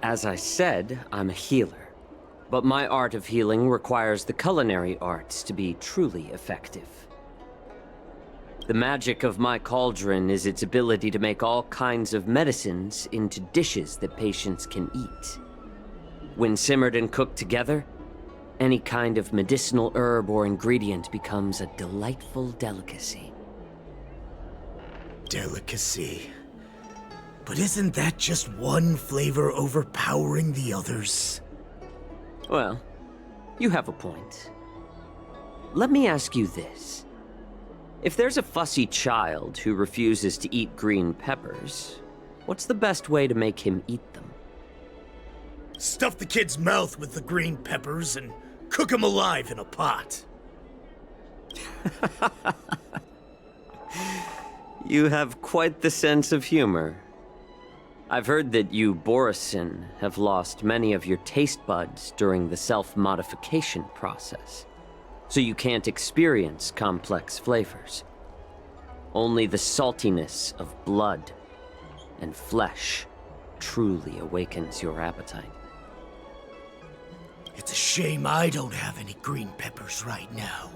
As I said, I'm a healer. But my art of healing requires the culinary arts to be truly effective. The magic of my cauldron is its ability to make all kinds of medicines into dishes that patients can eat. When simmered and cooked together, any kind of medicinal herb or ingredient becomes a delightful delicacy. Delicacy. But isn't that just one flavor overpowering the others? Well, you have a point. Let me ask you this. If there's a fussy child who refuses to eat green peppers, what's the best way to make him eat them? Stuff the kid's mouth with the green peppers and cook him alive in a pot. You have quite the sense of humor. I've heard that you, Borisin, have lost many of your taste buds during the self-modification process, so you can't experience complex flavors. Only the saltiness of blood and flesh truly awakens your appetite. It's a shame I don't have any green peppers right now.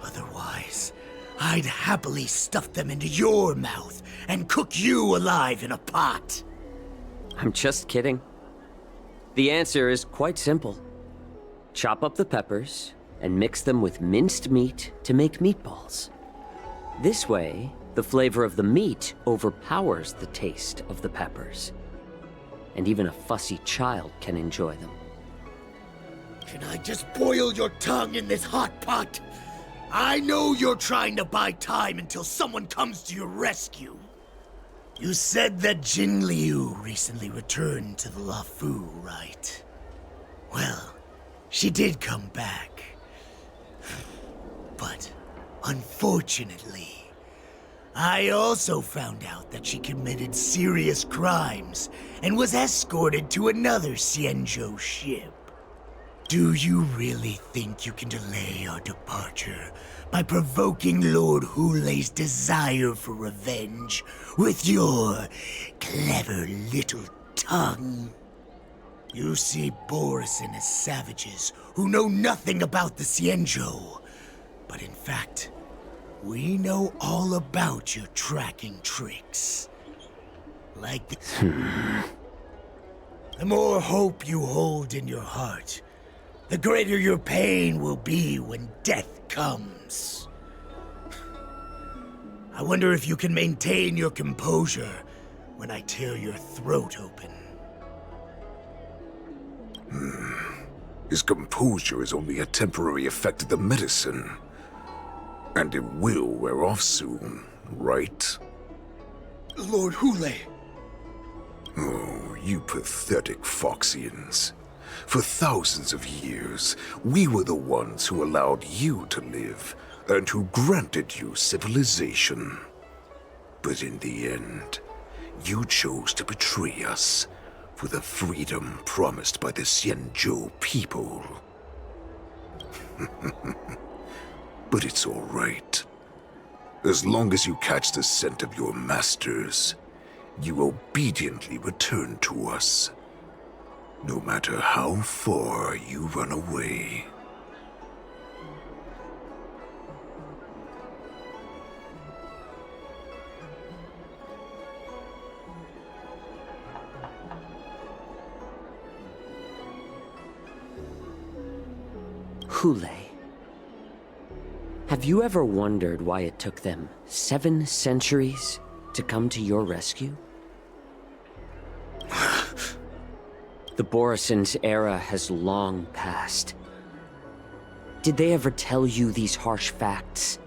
Otherwise, I'd happily stuff them into your mouth and cook you alive in a pot. I'm just kidding. The answer is quite simple. Chop up the peppers and mix them with minced meat to make meatballs. This way, the flavor of the meat overpowers the taste of the peppers. And even a fussy child can enjoy them. Can I just boil your tongue in this hot pot? I know you're trying to buy time until someone comes to your rescue. You said that Jin Liu recently returned to the Luofu, right? Well, she did come back. But, unfortunately, I also found out that she committed serious crimes and was escorted to another Xianzhou ship. Do you really think you can delay our departure by provoking Lord Hulei's desire for revenge with your clever little tongue? You see Borisin as savages who know nothing about the Xianzhou, but in fact, we know all about your tracking tricks. Like the more hope you hold in your heart, the greater your pain will be when death comes. I wonder if you can maintain your composure when I tear your throat open. His composure is only a temporary effect of the medicine. And it will wear off soon, right? Lord Hulei! Oh, you pathetic Foxians. For thousands of years, we were the ones who allowed you to live, and who granted you civilization. But in the end, you chose to betray us for the freedom promised by the Xianzhou people. But it's all right. As long as you catch the scent of your masters, you obediently return to us. No matter how far you run away. Hulei. Have you ever wondered why it took them 7 centuries to come to your rescue? The Borison's era has long passed. Did they ever tell you these harsh facts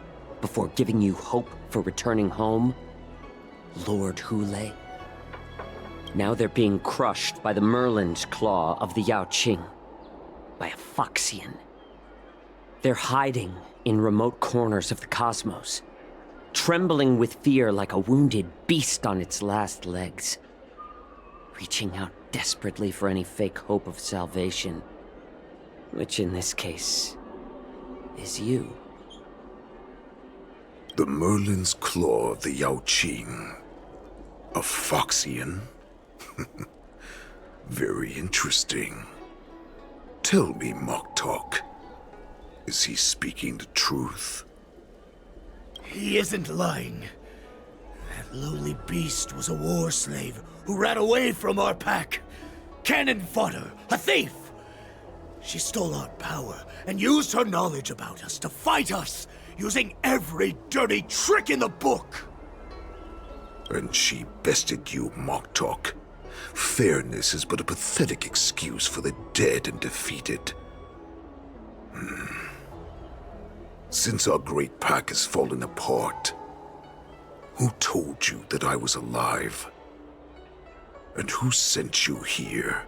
before giving you hope for returning home, Lord Hulei? Now they're being crushed by the Merlin's claw of the Yaoqing, by a Foxian. They're hiding in remote corners of the cosmos, trembling with fear like a wounded beast on its last legs, reaching out desperately for any fake hope of salvation, which in this case is you. The Merlin's claw of the Yaoqing. A Foxian? Very interesting. Tell me, Moktok, is he speaking the truth? He isn't lying. That lowly beast was a war slave who ran away from our pack. Cannon fodder, a thief! She stole our power and used her knowledge about us to fight us, using every dirty trick in the book! And she bested you, Moktok. Fairness is but a pathetic excuse for the dead and defeated. Since our great pack has fallen apart, who told you that I was alive? And who sent you here?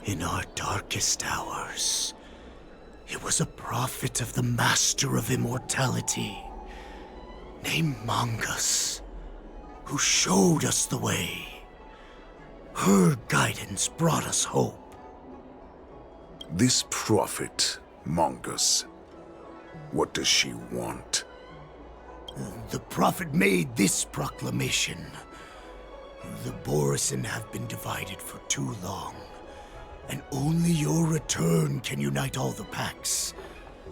In our darkest hours, it was a prophet of the Master of Immortality, named Mongus, who showed us the way. Her guidance brought us hope. This prophet, Mongus, what does she want? The prophet made this proclamation. The Borisin have been divided for too long, and only your return can unite all the packs,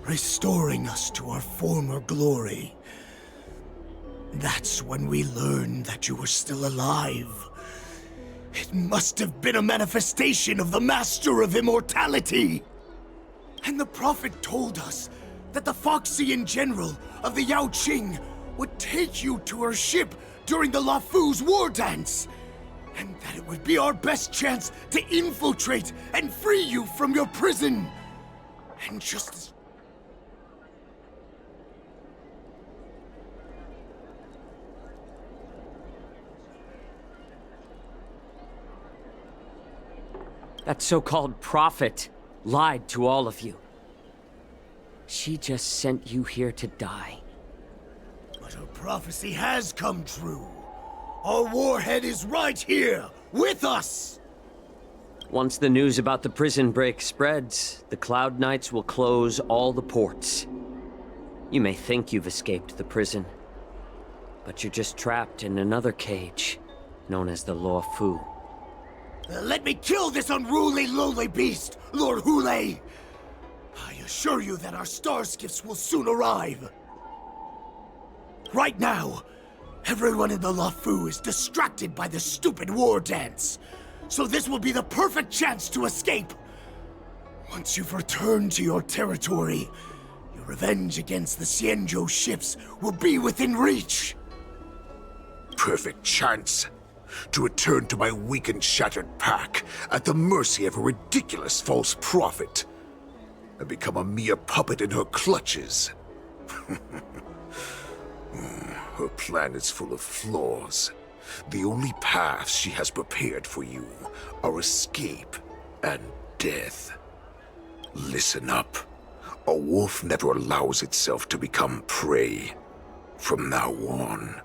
restoring us to our former glory. That's when we learned that you were still alive. It must have been a manifestation of the Master of Immortality! And the prophet told us that the Foxian general of the Yao Qing would take you to her ship during the Lafu's war dance, and that it would be our best chance to infiltrate and free you from your prison. And just as... That so-called prophet lied to all of you. She just sent you here to die. But her prophecy has come true. Our warhead is right here, with us! Once the news about the prison break spreads, the Cloud Knights will close all the ports. You may think you've escaped the prison, but you're just trapped in another cage, known as the Law Fu. Let me kill this unruly, lowly beast, Lord Hule! I assure you that our star skiffs will soon arrive. Right now, everyone in the Lafu is distracted by the stupid war dance, so this will be the perfect chance to escape. Once you've returned to your territory, your revenge against the Xianzhou ships will be within reach. Perfect chance to return to my weak and shattered pack at the mercy of a ridiculous false prophet and become a mere puppet in her clutches. Her plan is full of flaws. The only paths she has prepared for you are escape and death. Listen up. A wolf never allows itself to become prey. From now on,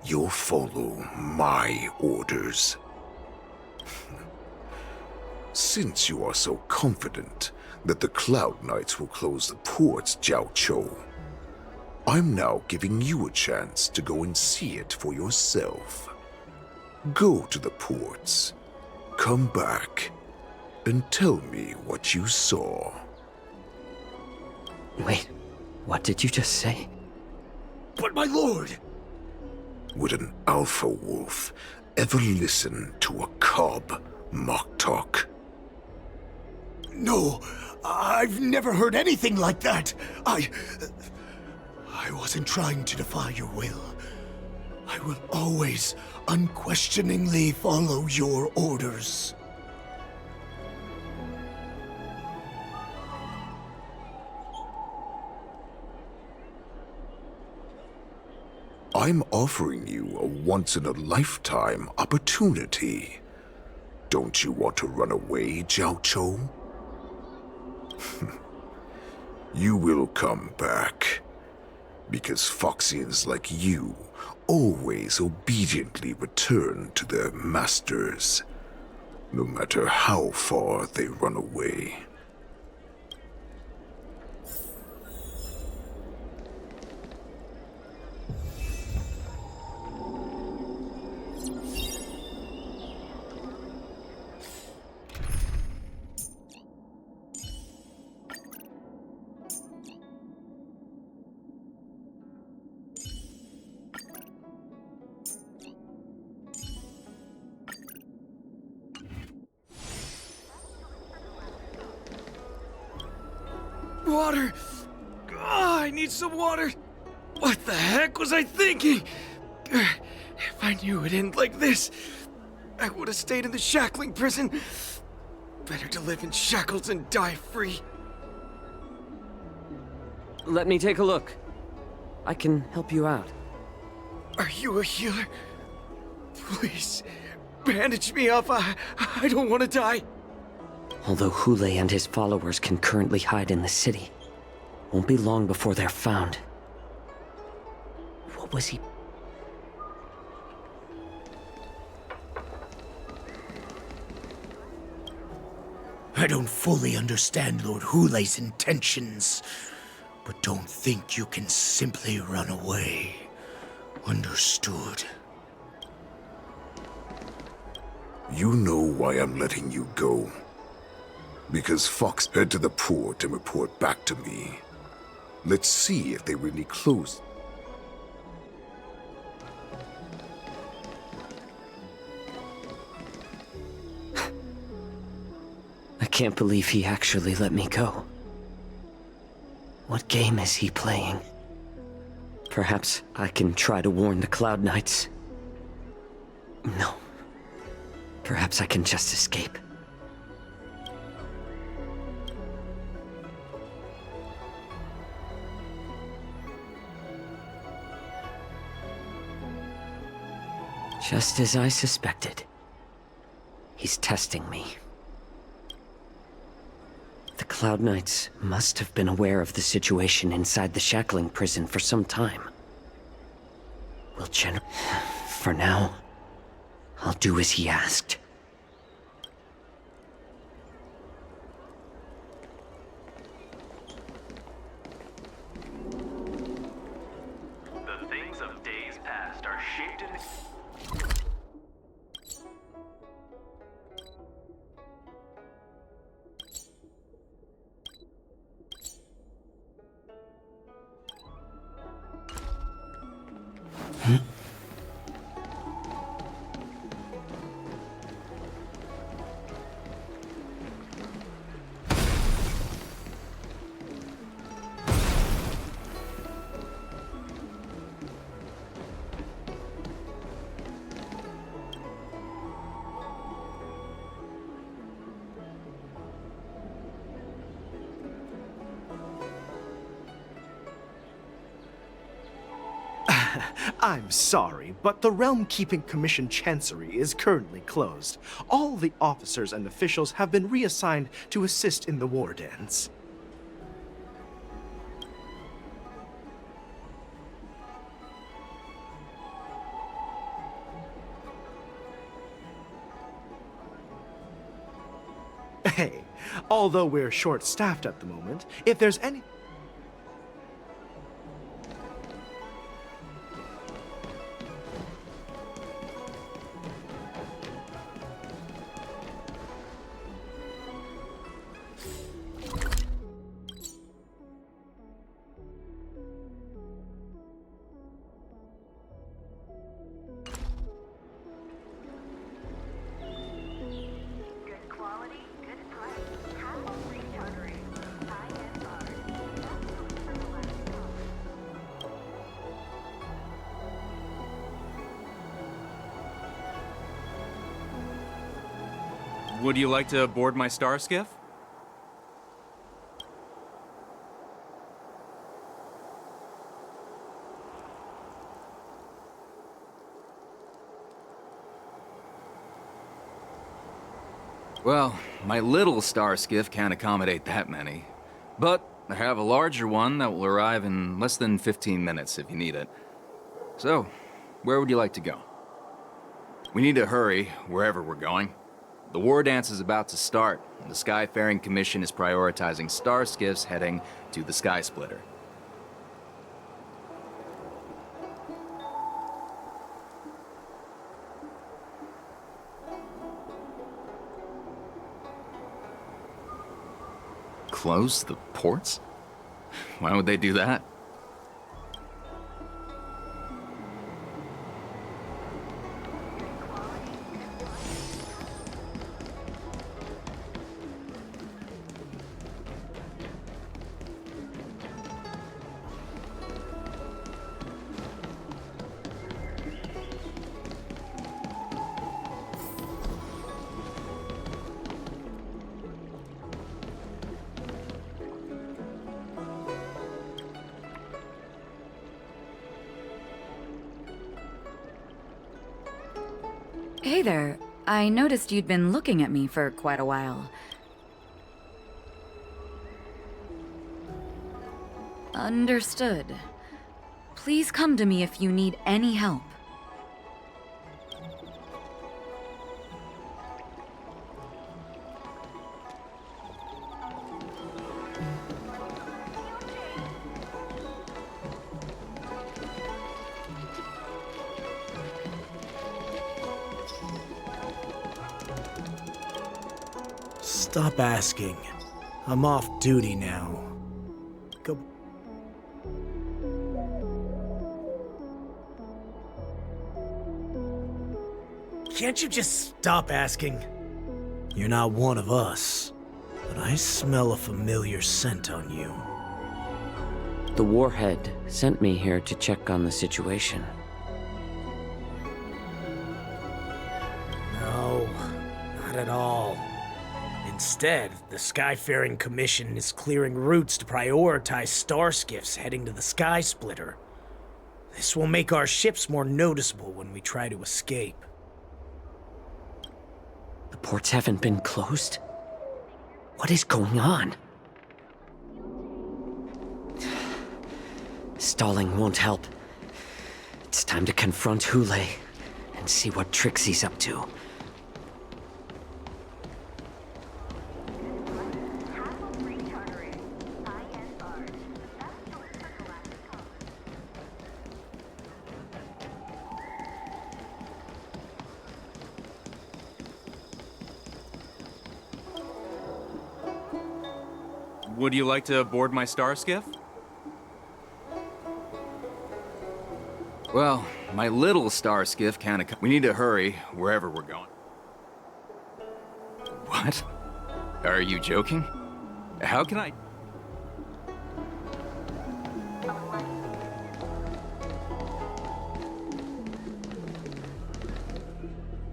you'll follow my orders. Since you are so confident that the Cloud Knights will close the ports, Jiao Chou, I'm now giving you a chance to go and see it for yourself. Go to the ports, come back, and tell me what you saw. Wait, what did you just say? But my lord! Would an alpha wolf ever listen to a cub, Moktok? No, I've never heard anything like that. I wasn't trying to defy your will. I will always unquestioningly follow your orders. I'm offering you a once-in-a-lifetime opportunity. Don't you want to run away, Jiao Chou? You will come back, because Foxians like you always obediently return to their masters, no matter how far they run away. water! Oh, I need some water! What the heck was I thinking? If I knew it'd end like this, I would have stayed in the shackling prison. Better to live in shackles and die free. Let me take a look. I can help you out. Are you a healer? Please, bandage me up. I don't want to die. Although Hule and his followers can currently hide in the city, won't be long before they're found. What was he? I don't fully understand Lord Hule's intentions, but don't think you can simply run away. Understood? You know why I'm letting you go. Because Fox head to the port and report back to me. Let's see if they really closed. I can't believe he actually let me go. What game is he playing? Perhaps I can try to warn the Cloud Knights. No. Perhaps I can just escape. Just as I suspected. He's testing me. The Cloud Knights must have been aware of the situation inside the shackling prison for some time. For now, I'll do as he asked. The things of days past are shaped in... I'm sorry, but the Realm Keeping Commission Chancery is currently closed. All the officers and officials have been reassigned to assist in the war dance. Hey, although we're short-staffed at the moment, if there's any... Would you like to board my star skiff? Well, my little star skiff can't accommodate that many. But I have a larger one that will arrive in less than 15 minutes if you need it. So, where would you like to go? We need to hurry wherever we're going. The war dance is about to start, and the Skyfaring Commission is prioritizing star skiffs heading to the Sky Splitter. Close the ports? Why would they do that? Hey there. I noticed you'd been looking at me for quite a while. Understood. Please come to me if you need any help. Stop asking. I'm off duty now. Go. Can't you just stop asking? You're not one of us, but I smell a familiar scent on you. The Warhead sent me here to check on the situation. No, not at all. Instead, the Skyfaring Commission is clearing routes to prioritize star skiffs heading to the Sky Splitter. This will make our ships more noticeable when we try to escape. The ports haven't been closed? What is going on? Stalling won't help. It's time to confront Hule and see what tricks he's up to. Would you like to board my star skiff? Well, my little star skiff kinda... We need to hurry wherever we're going. What? Are you joking? How can I...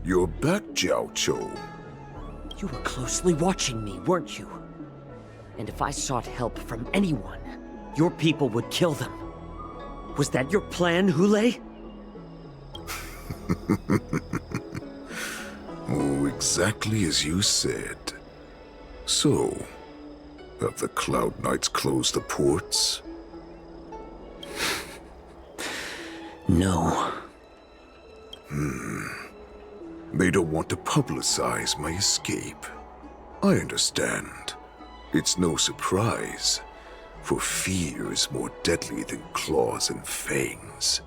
You're back, Jiao Cho. You were closely watching me, weren't you? And if I sought help from anyone, your people would kill them. Was that your plan, Hule? Oh, exactly as you said. So, have the Cloud Knights closed the ports? No. They don't want to publicize my escape. I understand. It's no surprise, for fear is more deadly than claws and fangs.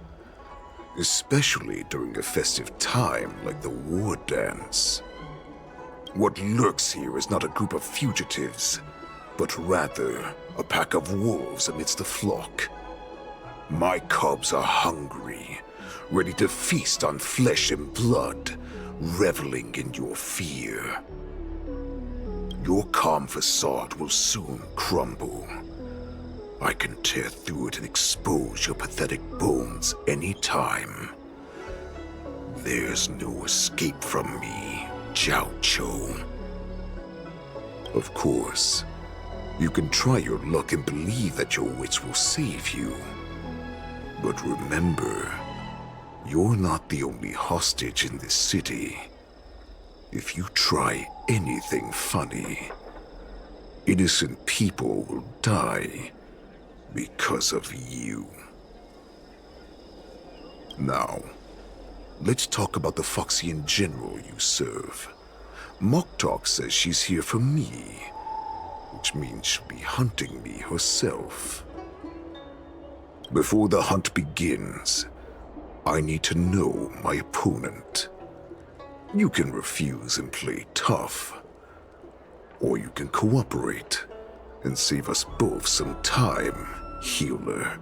Especially during a festive time like the war dance. What lurks here is not a group of fugitives, but rather a pack of wolves amidst the flock. My cubs are hungry, ready to feast on flesh and blood, reveling in your fear. Your calm facade will soon crumble. I can tear through it and expose your pathetic bones anytime. There's no escape from me, Jiao Cho. Of course, you can try your luck and believe that your wits will save you. But remember, you're not the only hostage in this city. If you try anything funny, innocent people will die because of you. Now, let's talk about the Foxian general you serve. Moktok says she's here for me, which means she'll be hunting me herself. Before the hunt begins, I need to know my opponent. You can refuse and play tough, or you can cooperate and save us both some time, healer.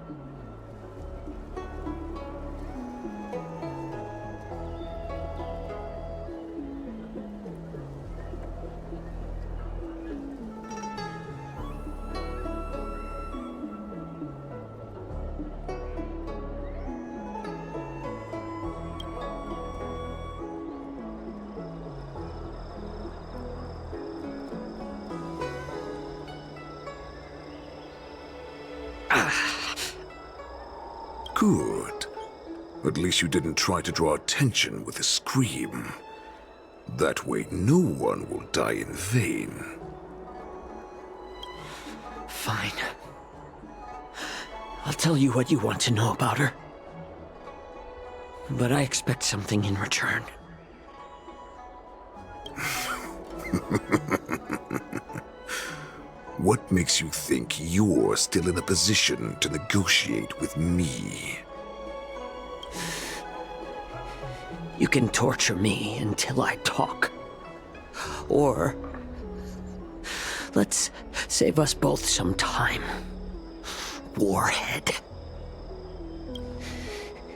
Good. At least you didn't try to draw attention with a scream. That way no one will die in vain. Fine. I'll tell you what you want to know about her. But I expect something in return. What makes you think you're still in a position to negotiate with me? You can torture me until I talk. Or let's save us both some time. Warhead.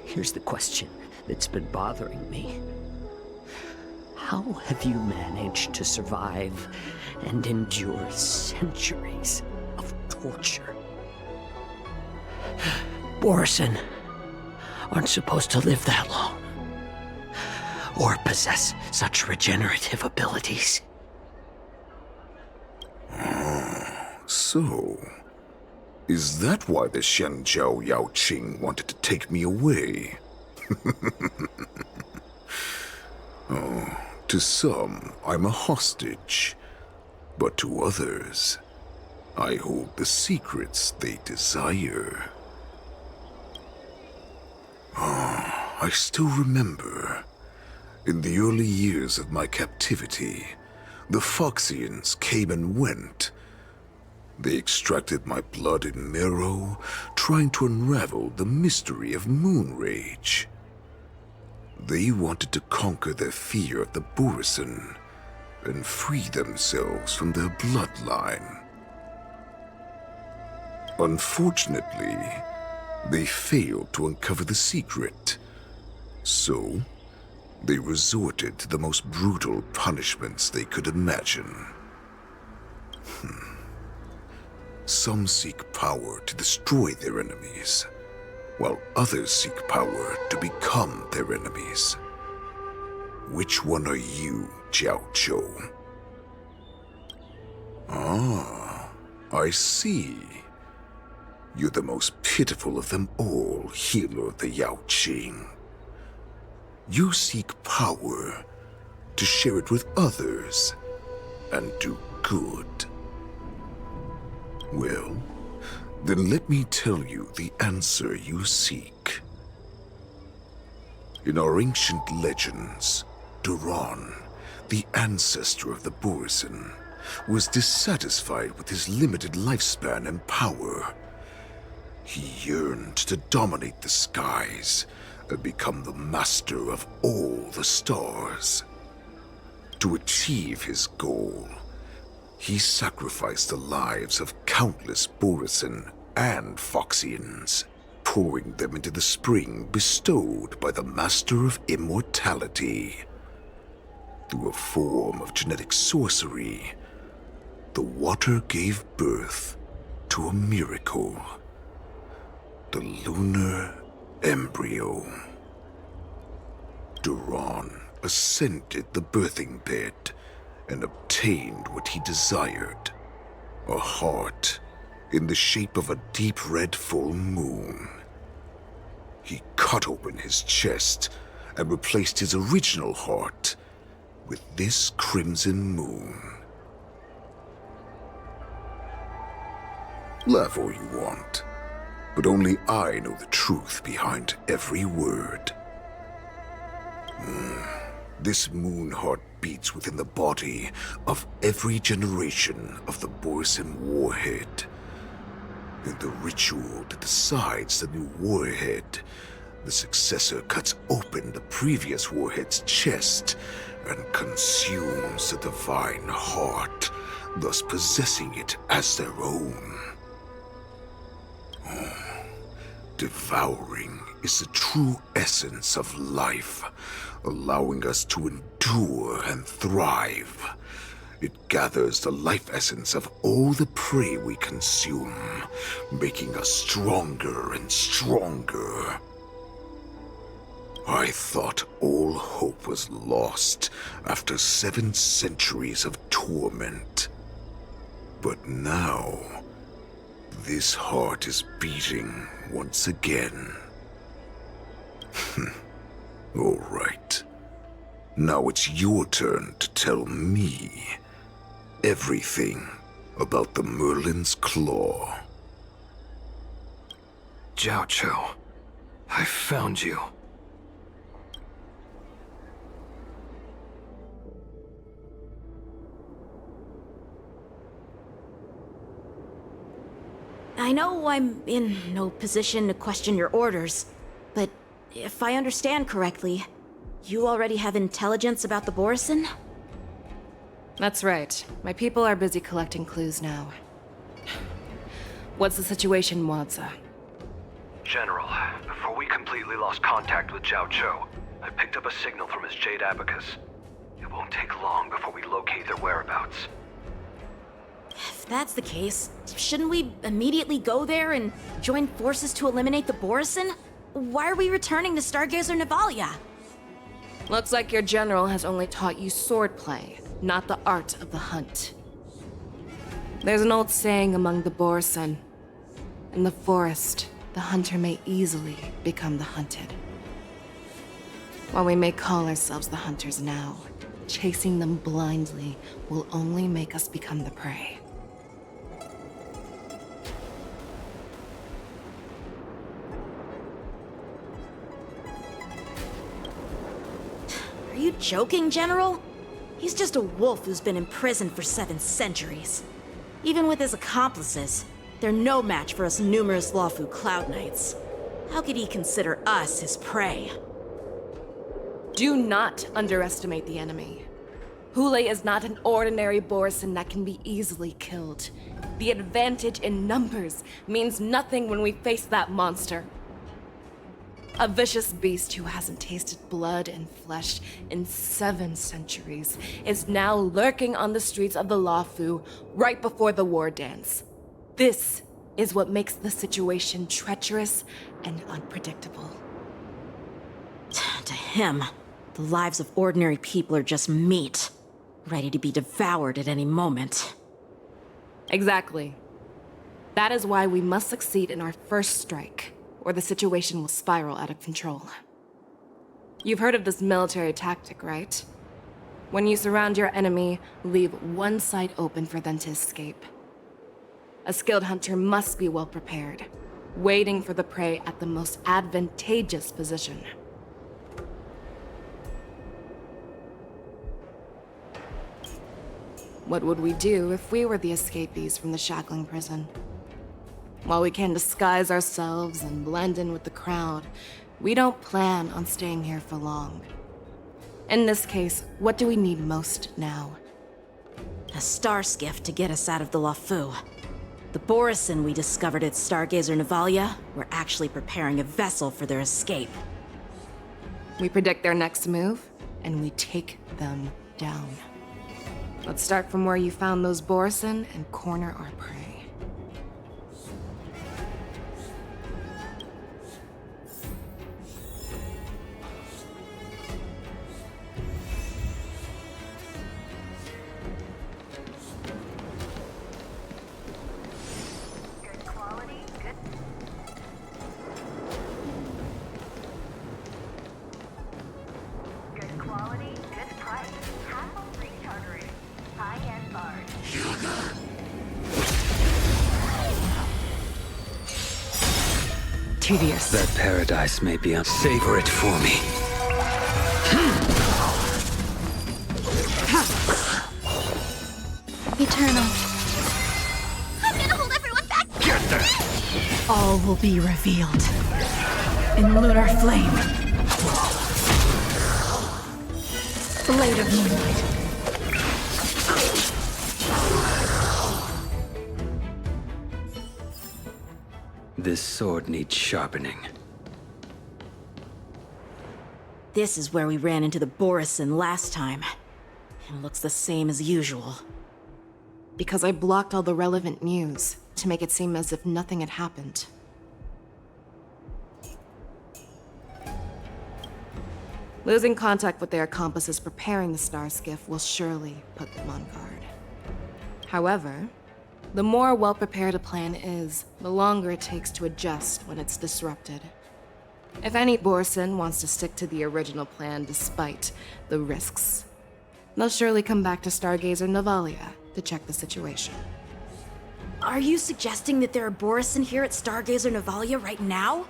Here's the question that's been bothering me. How have you managed to survive and endure centuries of torture? Borison aren't supposed to live that long, or possess such regenerative abilities. So, is that why the Shenjiao Yao Qing wanted to take me away? Oh, to some, I'm a hostage. But to others, I hold the secrets they desire. I still remember. In the early years of my captivity, the Foxians came and went. They extracted my blood and marrow, trying to unravel the mystery of moon rage. They wanted to conquer their fear of the Borison and free themselves from their bloodline. Unfortunately, they failed to uncover the secret, so they resorted to the most brutal punishments they could imagine. Some seek power to destroy their enemies, while others seek power to become their enemies. Which one are you, Jiao Zhou? Ah, I see. You're the most pitiful of them all, healer of the Yao Qing. You seek power to share it with others and do good. Well, then let me tell you the answer you seek. In our ancient legends, Duran, the ancestor of the Borison, was dissatisfied with his limited lifespan and power. He yearned to dominate the skies and become the master of all the stars. To achieve his goal, he sacrificed the lives of countless Borison and Foxians, pouring them into the spring bestowed by the Master of Immortality. Through a form of genetic sorcery, the water gave birth to a miracle. The lunar embryo. Duran ascended the birthing bed and obtained what he desired, a heart in the shape of a deep red full moon. He cut open his chest and replaced his original heart with this crimson moon. Laugh all you want, but only I know the truth behind every word. This moon heart beats within the body of every generation of the Borison warhead. In the ritual that decides the new warhead, the successor cuts open the previous warhead's chest and consumes the divine heart, thus possessing it as their own. Devouring is the true essence of life, allowing us to endure and thrive. It gathers the life essence of all the prey we consume, making us stronger and stronger. I thought all hope was lost after 7 centuries of torment. But now, this heart is beating once again. All right. Now it's your turn to tell me everything about the Merlin's Claw. Jiao Cho, I found you. I know I'm in no position to question your orders, but if I understand correctly, you already have intelligence about the Borisin? That's right. My people are busy collecting clues now. What's the situation, Wadza? General, before we completely lost contact with Jiao Cho, I picked up a signal from his Jade Abacus. It won't take long before we locate their whereabouts. If that's the case, shouldn't we immediately go there and join forces to eliminate the Borisin? Why are we returning to Stargazer Navalia? Looks like your general has only taught you swordplay, not the art of the hunt. There's an old saying among the Borisin. In the forest, the hunter may easily become the hunted. While we may call ourselves the hunters now, chasing them blindly will only make us become the prey. Are you joking, General? He's just a wolf who's been imprisoned for 7 centuries. Even with his accomplices, they're no match for us numerous Lawfu Cloud Knights. How could he consider us his prey? Do not underestimate the enemy. Hule is not an ordinary Borisin that can be easily killed. The advantage in numbers means nothing when we face that monster. A vicious beast who hasn't tasted blood and flesh in 7 centuries is now lurking on the streets of the Lawfu right before the war dance. This is what makes the situation treacherous and unpredictable. To him, the lives of ordinary people are just meat, ready to be devoured at any moment. Exactly. That is why we must succeed in our first strike, or the situation will spiral out of control. You've heard of this military tactic, right? When you surround your enemy, leave one side open for them to escape. A skilled hunter must be well prepared, waiting for the prey at the most advantageous position. What would we do if we were the escapees from the shackling prison? While we can disguise ourselves and blend in with the crowd, we don't plan on staying here for long. In this case, what do we need most now? A star skiff to get us out of the Lawfu. The Borisin we discovered at Stargazer Navalia were actually preparing a vessel for their escape. We predict their next move, and we take them down. Let's start from where you found those Borisin and corner our prey. Tedious. That paradise may be savor it for me. Eternal. I'm gonna hold everyone back! Get that! All will be revealed in lunar flame. Blade of moonlight. This sword needs sharpening. This is where we ran into the Borisin last time. It looks the same as usual. Because I blocked all the relevant news to make it seem as if nothing had happened. Losing contact with their accomplices preparing the star skiff will surely put them on guard. However, the more well-prepared a plan is, the longer it takes to adjust when it's disrupted. If any Borson wants to stick to the original plan despite the risks, they'll surely come back to Stargazer Navalia to check the situation. Are you suggesting that there are Borison here at Stargazer Navalia right now?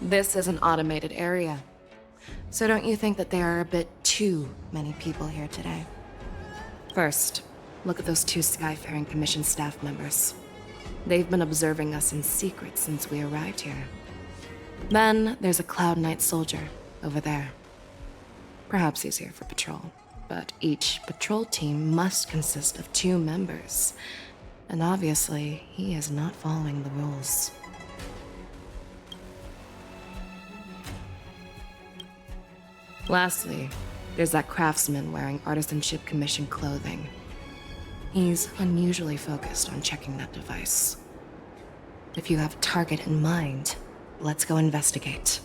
This is an automated area, so don't you think that there are a bit too many people here today? First, look at those 2 Skyfaring Commission staff members. They've been observing us in secret since we arrived here. Then there's a Cloud Knight soldier over there. Perhaps he's here for patrol, but each patrol team must consist of 2 members. And obviously, he is not following the rules. Lastly, there's that craftsman wearing Artisanship Commission clothing. He's unusually focused on checking that device. If you have a target in mind, let's go investigate.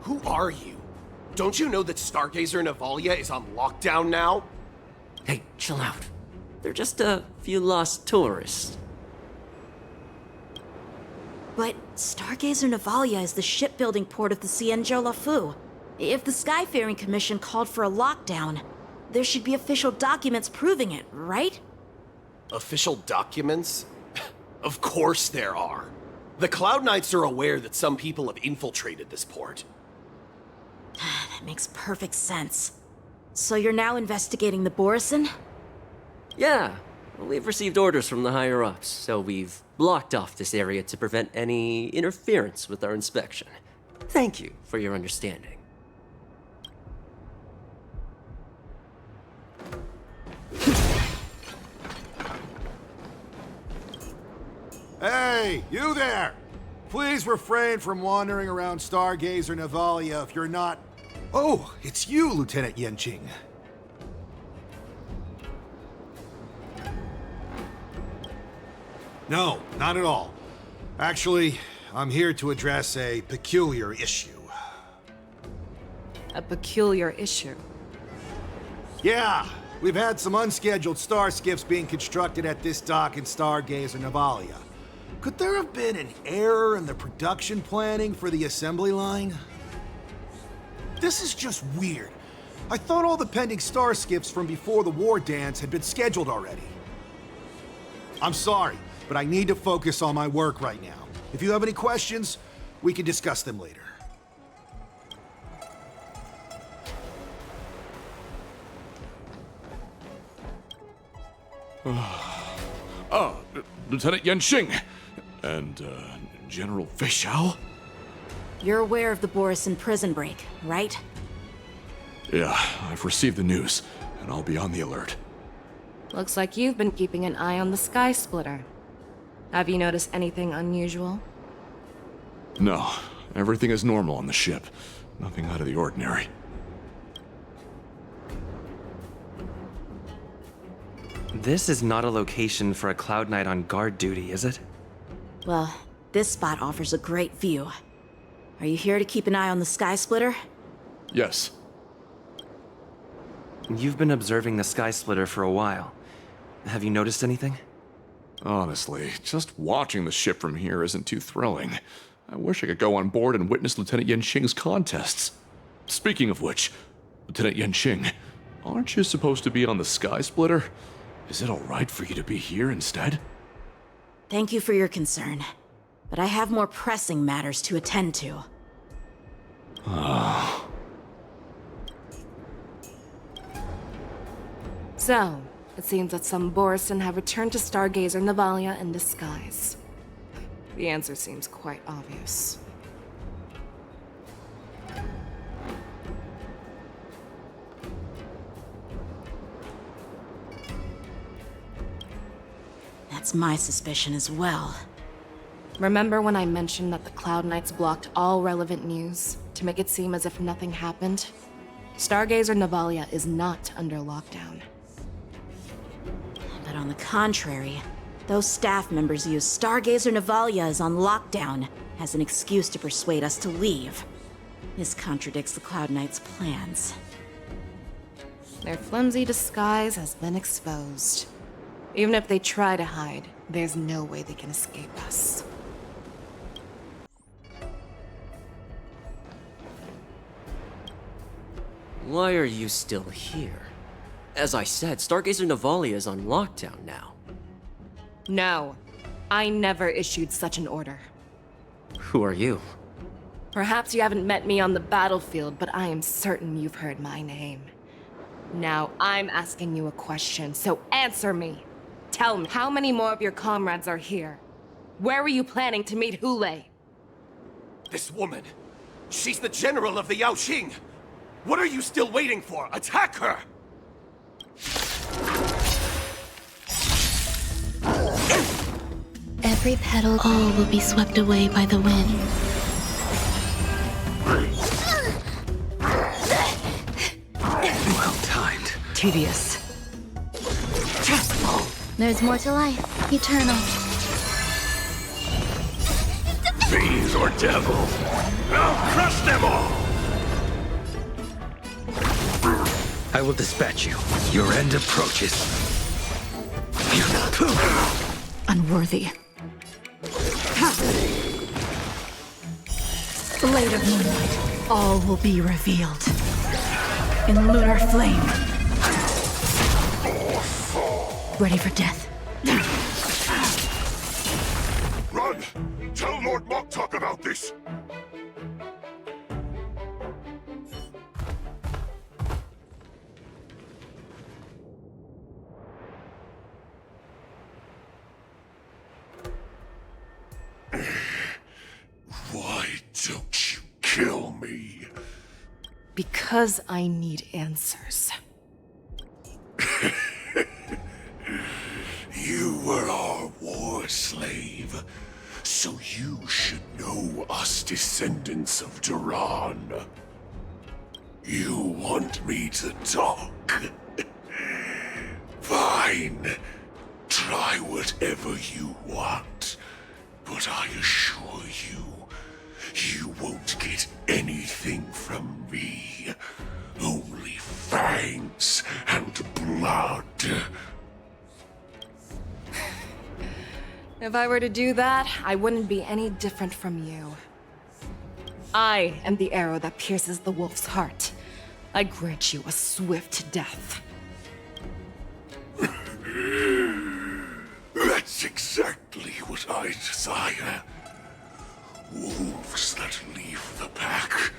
Who are you? Don't you know that Stargazer Navalia is on lockdown now? Hey, chill out. They're just a few lost tourists. But Stargazer Navalia is the shipbuilding port of the Cienjo Lafu. If the Skyfaring Commission called for a lockdown, there should be official documents proving it, right? Official documents? Of course there are. The Cloud Knights are aware that some people have infiltrated this port. That makes perfect sense. So you're now investigating the Borison? Yeah, we've received orders from the higher-ups, so we've blocked off this area to prevent any interference with our inspection. Thank you for your understanding. Hey, you there! Please refrain from wandering around Stargazer Navalia if you're not... Oh, it's you, Lieutenant Yenqing. No, not at all. Actually, I'm here to address a peculiar issue. A peculiar issue? Yeah, we've had some unscheduled star skiffs being constructed at this dock in Stargazer Navalia. Could there have been an error in the production planning for the assembly line? This is just weird. I thought all the pending star skiffs from before the war dance had been scheduled already. I'm sorry, but I need to focus on my work right now. If you have any questions, we can discuss them later. Lieutenant Yenqing and General Feixiao? You're aware of the Borison prison break, right? Yeah, I've received the news, and I'll be on the alert. Looks like you've been keeping an eye on the Sky Splitter. Have you noticed anything unusual? No, everything is normal on the ship. Nothing out of the ordinary. This is not a location for a Cloud Knight on guard duty, is it? Well, this spot offers a great view. Are you here to keep an eye on the Sky Splitter? Yes. You've been observing the Sky Splitter for a while. Have you noticed anything? Honestly, just watching the ship from here isn't too thrilling. I wish I could go on board and witness Lieutenant Yenqing's contests. Speaking of which, Lieutenant Yenqing, aren't you supposed to be on the Sky Splitter? Is it alright for you to be here instead? Thank you for your concern, but I have more pressing matters to attend to. So, it seems that some Borison have returned to Stargazer Navalia in disguise. The answer seems quite obvious. That's my suspicion as well. Remember when I mentioned that the Cloud Knights blocked all relevant news to make it seem as if nothing happened? Stargazer Navalia is not under lockdown. But on the contrary, those staff members use Stargazer Navalia is on lockdown as an excuse to persuade us to leave. This contradicts the Cloud Knights' plans. Their flimsy disguise has been exposed. Even if they try to hide, there's no way they can escape us. Why are you still here? As I said, Stargazer Navalia is on lockdown now. No, I never issued such an order. Who are you? Perhaps you haven't met me on the battlefield, but I am certain you've heard my name. Now, I'm asking you a question, so answer me. Tell me, how many more of your comrades are here? Where were you planning to meet Hule? This woman, she's the general of the Yaoqing. What are you still waiting for? Attack her! Every petal, all will be swept away by the wind. Well timed. Tedious. There's more to life, eternal. Fiends or devils, I'll crush them all! I will dispatch you. Your end approaches. Unworthy. Blade of moonlight, all will be revealed. In lunar flame. Ready for death. Run! Tell Lord Moktok about this! Why don't you kill me? Because I need answers. You were our war slave, so you should know us descendants of Duran. You want me to talk? Fine. Try whatever you want. But I assure you, you won't get anything from me. Only fangs and blood. If I were to do that, I wouldn't be any different from you. I am the arrow that pierces the wolf's heart. I grant you a swift death. That's exactly what I desire. Wolves that leave the pack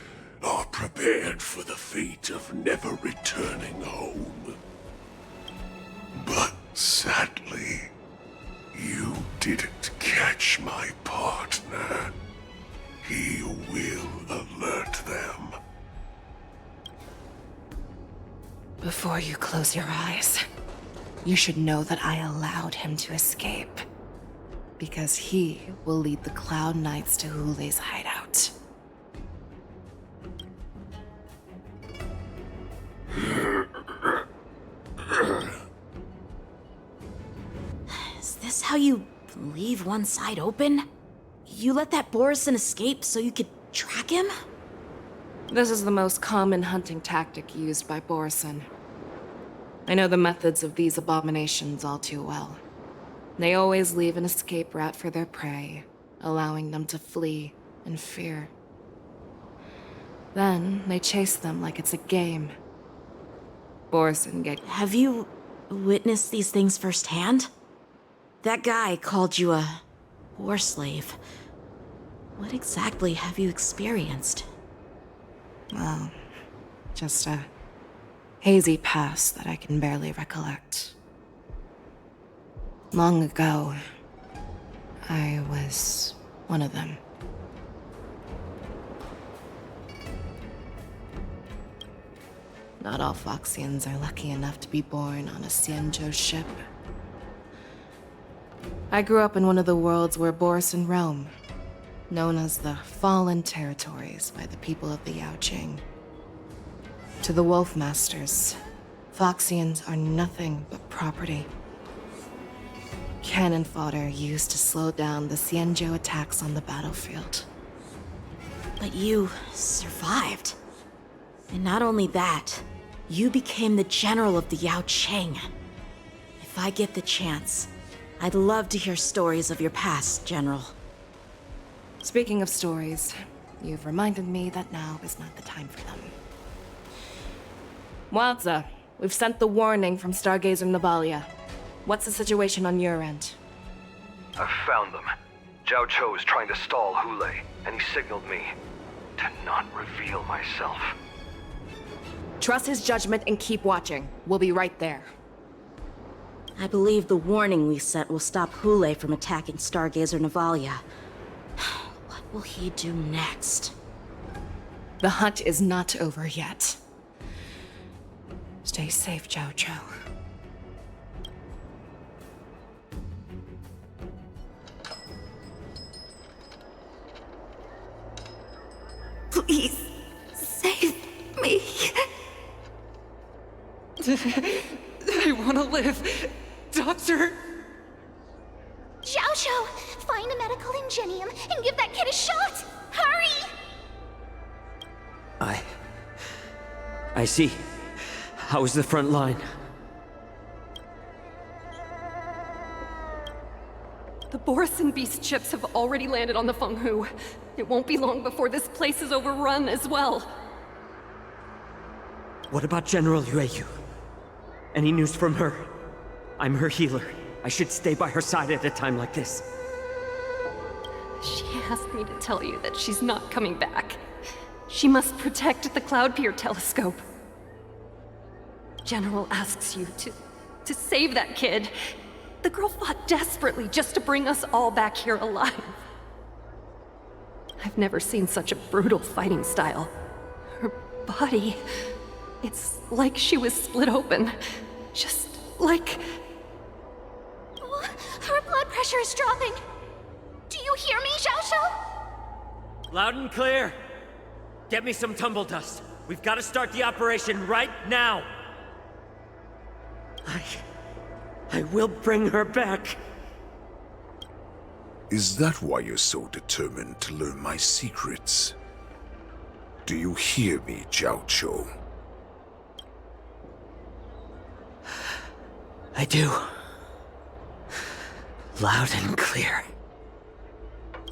are prepared for the fate of never returning home. But sadly, you didn't catch my partner. He will alert them. Before you close your eyes, you should know that I allowed him to escape. Because he will lead the Cloud Knights to Hule's hideout. Is this how you leave one side open? You let that Borison escape so you could track him? This is the most common hunting tactic used by Borison. I know the methods of these abominations all too well. They always leave an escape route for their prey, allowing them to flee in fear. Then they chase them like it's a game. Borison get... Have you witnessed these things firsthand? That guy called you a war slave. What exactly have you experienced? Well, just a hazy past that I can barely recollect. Long ago, I was one of them. Not all Foxians are lucky enough to be born on a Xianzhou ship. I grew up in one of the worlds where Borison roam, known as the Fallen Territories by the people of the Yaoqing. To the Wolf Masters, Foxians are nothing but property. Cannon fodder used to slow down the Xianzhou attacks on the battlefield. But you survived. And not only that, you became the general of the Yaoqing. If If I get the chance, I'd love to hear stories of your past, General. Speaking of stories, you've reminded me that now is not the time for them. Wadza, we've sent the warning from Stargazer Navalia. What's the situation on your end? I've found them. Zhao Cho is trying to stall Hule, and he signaled me to not reveal myself. Trust his judgment and keep watching. We'll be right there. I believe the warning we sent will stop Hule from attacking Stargazer Navalia. What will he do next? The hunt is not over yet. Stay safe, Zhao Cho. Please, save me. I want to live. Doctor! Zhao Cho, find a medical ingenium and give that kid a shot! Hurry! I see. How is the front line? The Borisin beast chips have already landed on the Fenghu. It won't be long before this place is overrun as well. What about General Yueyu? Any news from her? I'm her healer. I should stay by her side at a time like this. She asked me to tell you that she's not coming back. She must protect the Cloud Pier telescope. General asks you to save that kid. The girl fought desperately just to bring us all back here alive. I've never seen such a brutal fighting style. Her body, it's like she was split open. Just like... Oh, her blood pressure is dropping. Do you hear me, Zhao Cho? Loud and clear. Get me some tumble dust. We've got to start the operation right now. I will bring her back. Is that why you're so determined to learn my secrets? Do you hear me, Zhao Cho? I do. Loud and clear.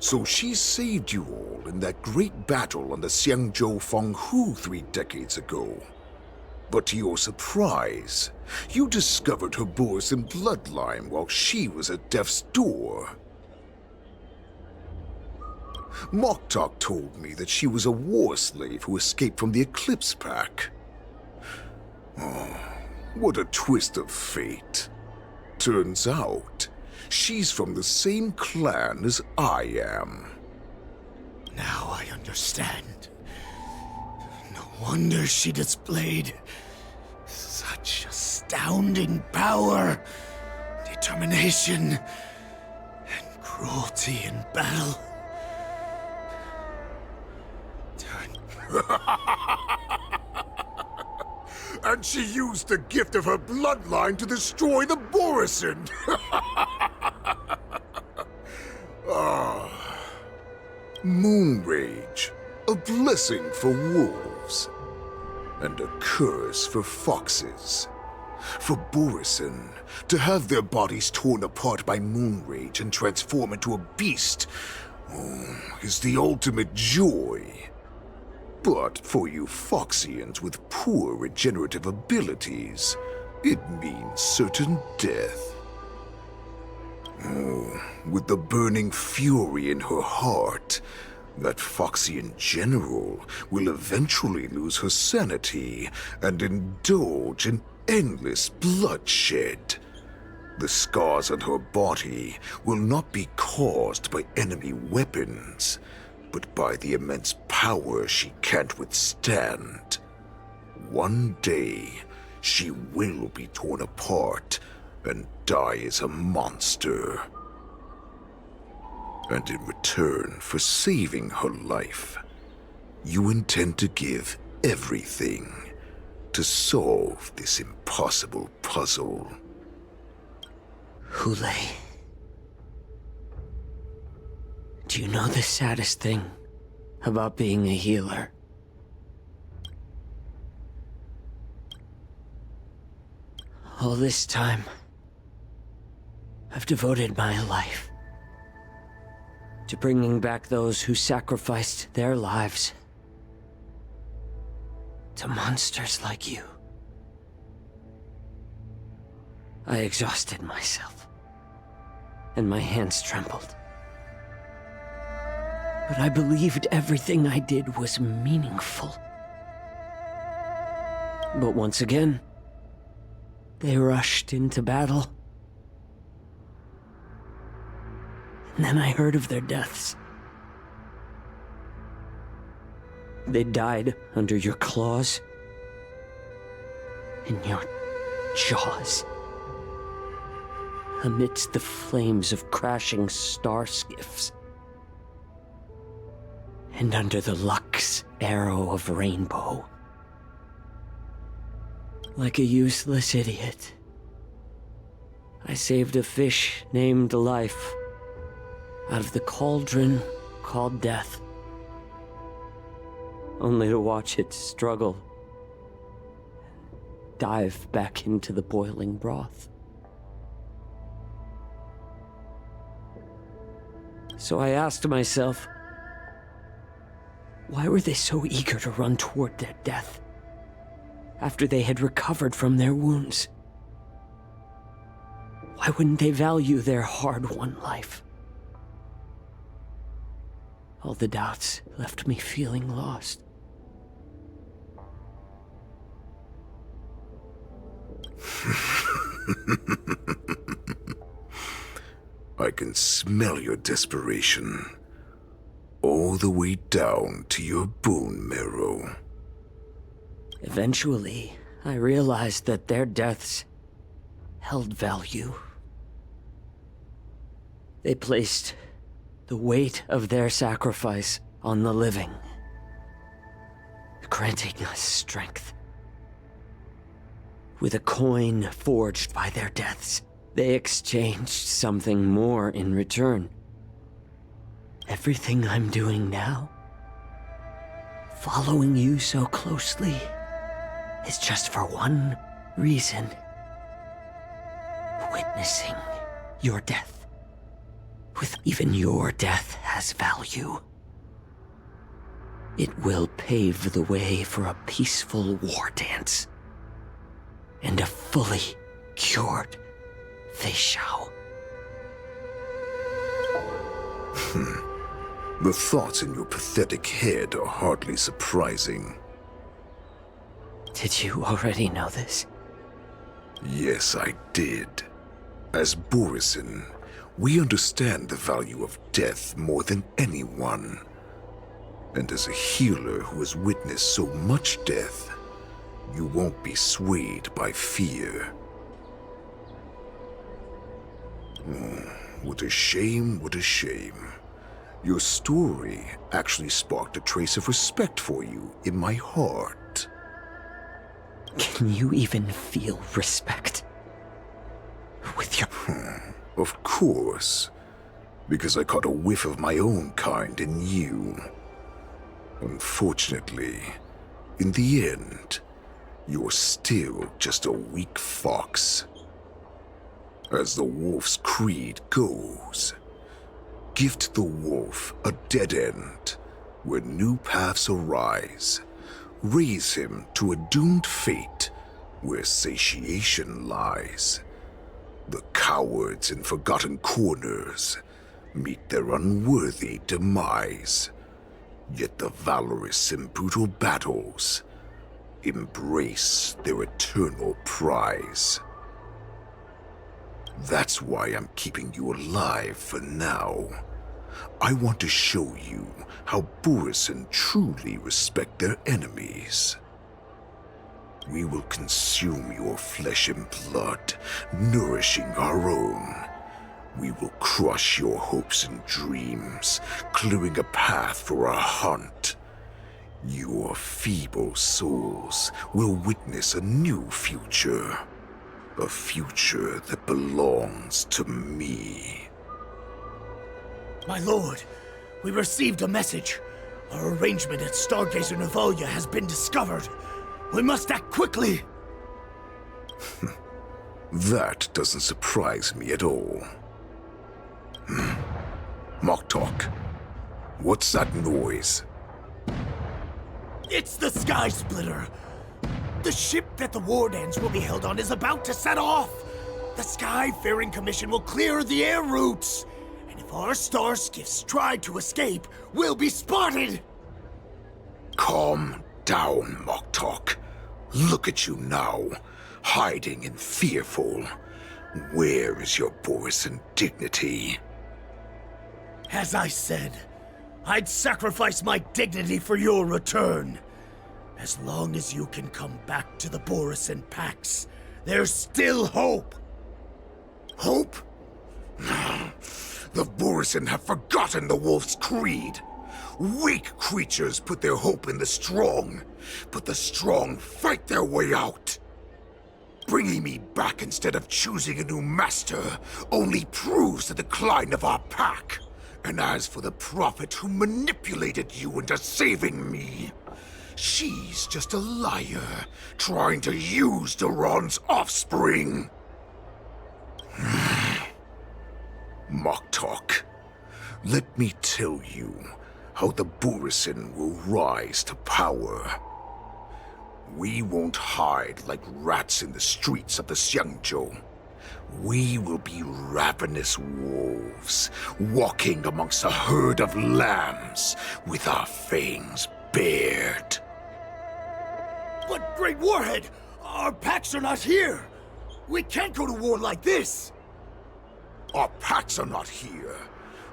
So she saved you all in that great battle on the Xiangzhou Fenghu 3 decades ago. But to your surprise, you discovered her Borisin bloodline while she was at death's door. Moktok told me that she was a war slave who escaped from the Eclipse Pack. Oh, what a twist of fate. Turns out, she's from the same clan as I am. Now I understand. No wonder she displayed such astounding power, determination, and cruelty in battle. And she used the gift of her bloodline to destroy the Borisin! Ah. Moon Rage, a blessing for wolves, and a curse for foxes. For Borisin, to have their bodies torn apart by Moon Rage and transform into a beast is the ultimate joy. But for you Foxians with poor regenerative abilities, it means certain death. Oh, with the burning fury in her heart, that Foxian general will eventually lose her sanity and indulge in endless bloodshed. The scars on her body will not be caused by enemy weapons, but by the immense power she can't withstand. One day, she will be torn apart and die as a monster. And in return for saving her life, you intend to give everything to solve this impossible puzzle. Hule. Do you know the saddest thing about being a healer? All this time, I've devoted my life to bringing back those who sacrificed their lives to monsters like you. I exhausted myself, and my hands trembled. But I believed everything I did was meaningful. But once again, they rushed into battle. And then I heard of their deaths. They died under your claws, in your jaws, amidst the flames of crashing star skiffs, and under the luck's arrow of rainbow. Like a useless idiot, I saved a fish named Life out of the cauldron called Death, only to watch it struggle and dive back into the boiling broth. So I asked myself, why were they so eager to run toward their death after they had recovered from their wounds? Why wouldn't they value their hard-won life? All the doubts left me feeling lost. I can smell your desperation, all the way down to your bone marrow. Eventually, I realized that their deaths held value. They placed the weight of their sacrifice on the living, granting us strength. With a coin forged by their deaths, they exchanged something more in return. Everything I'm doing now, following you so closely, is just for one reason: witnessing your death. With even your death has value. It will pave the way for a peaceful war dance and a fully cured Fei Shao. The thoughts in your pathetic head are hardly surprising. Did you already know this? Yes, I did. As Borisin, we understand the value of death more than anyone. And as a healer who has witnessed so much death, you won't be swayed by fear. What a shame, what a shame. Your story actually sparked a trace of respect for you in my heart. Can you even feel respect? With your... Of course. Because I caught a whiff of my own kind in you. Unfortunately, in the end, you're still just a weak fox. As the wolf's creed goes, gift the wolf a dead end where new paths arise. Raise him to a doomed fate where satiation lies. The cowards in forgotten corners meet their unworthy demise. Yet the valorous in brutal battles embrace their eternal prize. That's why I'm keeping you alive for now. I want to show you how Borisin truly respect their enemies. We will consume your flesh and blood, nourishing our own. We will crush your hopes and dreams, clearing a path for our hunt. Your feeble souls will witness a new future. A future that belongs to me. My lord, we received a message. Our arrangement at Stargazer Navalia has been discovered. We must act quickly. That doesn't surprise me at all. Moktok, what's that noise? It's the Sky Splitter! The ship that the Wardens will be held on is about to set off! The Skyfaring Commission will clear the air routes! And if our star skiffs try to escape, we'll be spotted! Calm down, Moktok. Look at you now, hiding and fearful. Where is your Borisan dignity? As I said, I'd sacrifice my dignity for your return. As long as you can come back to the Borisan Pax, there's still hope. Hope? The Borisan have forgotten the Wolf's creed. Weak creatures put their hope in the strong, but the strong fight their way out. Bringing me back instead of choosing a new master only proves the decline of our pack. And as for the prophet who manipulated you into saving me, she's just a liar trying to use Duran's offspring. Moktok, let me tell you how the Borisan will rise to power. We won't hide like rats in the streets of the Xiangzhou. We will be ravenous wolves, walking amongst a herd of lambs with our fangs bared. But, Great Warhead, our packs are not here! We can't go to war like this! Our packs are not here.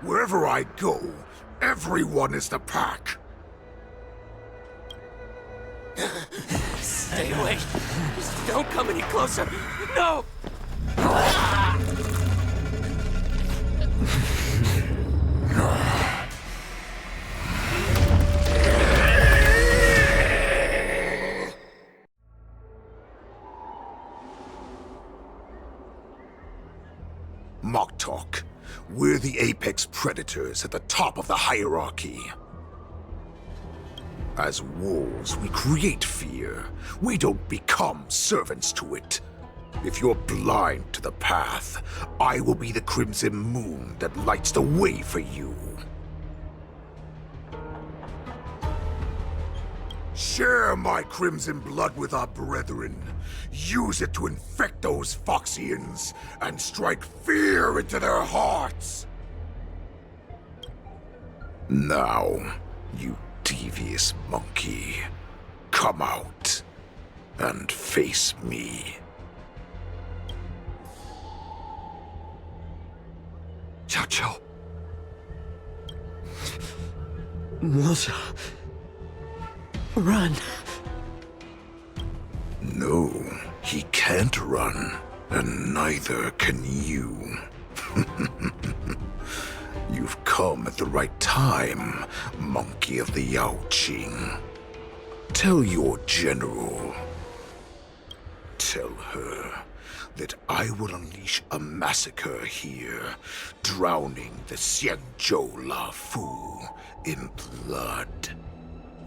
Wherever I go, everyone is the pack. Stay away. Just don't come any closer. No! Moktok, we're the apex predators at the top of the hierarchy. As wolves, we create fear. We don't become servants to it. If you're blind to the path, I will be the crimson moon that lights the way for you. Share my crimson blood with our brethren. Use it to infect those Foxians and strike fear into their hearts. Now, you devious monkey, come out and face me. Xiao. Milsa. Run. No, he can't run, and neither can you. You've come at the right time, monkey of the Yaoqing. Tell your general. Tell her that I will unleash a massacre here, drowning the Xiangzhou La Fu in blood.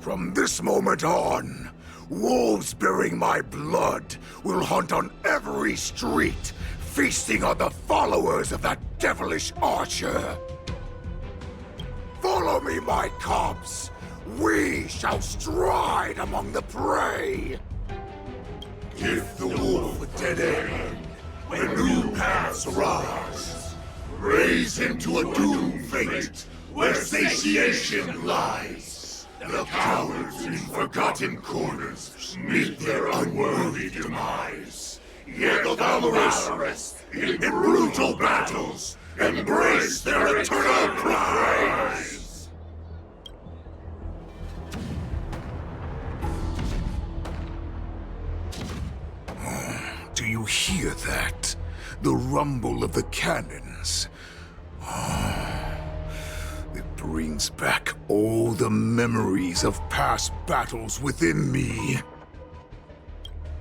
From this moment on, wolves bearing my blood will hunt on every street, feasting on the followers of that devilish archer. Follow me, my cubs. We shall stride among the prey. Give the wolf a dead end when new paths arise. Raise him to a doomed fate where satiation lies. The cowards in forgotten corners meet their unworthy demise. Yet the valorous in brutal battles embrace their eternal prize. Do you hear that? The rumble of the cannons. It brings back all the memories of past battles within me.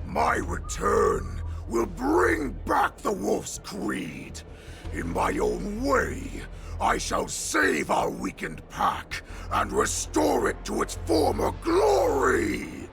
My return will bring back the Wolf's Creed. In my own way, I shall save our weakened pack and restore it to its former glory!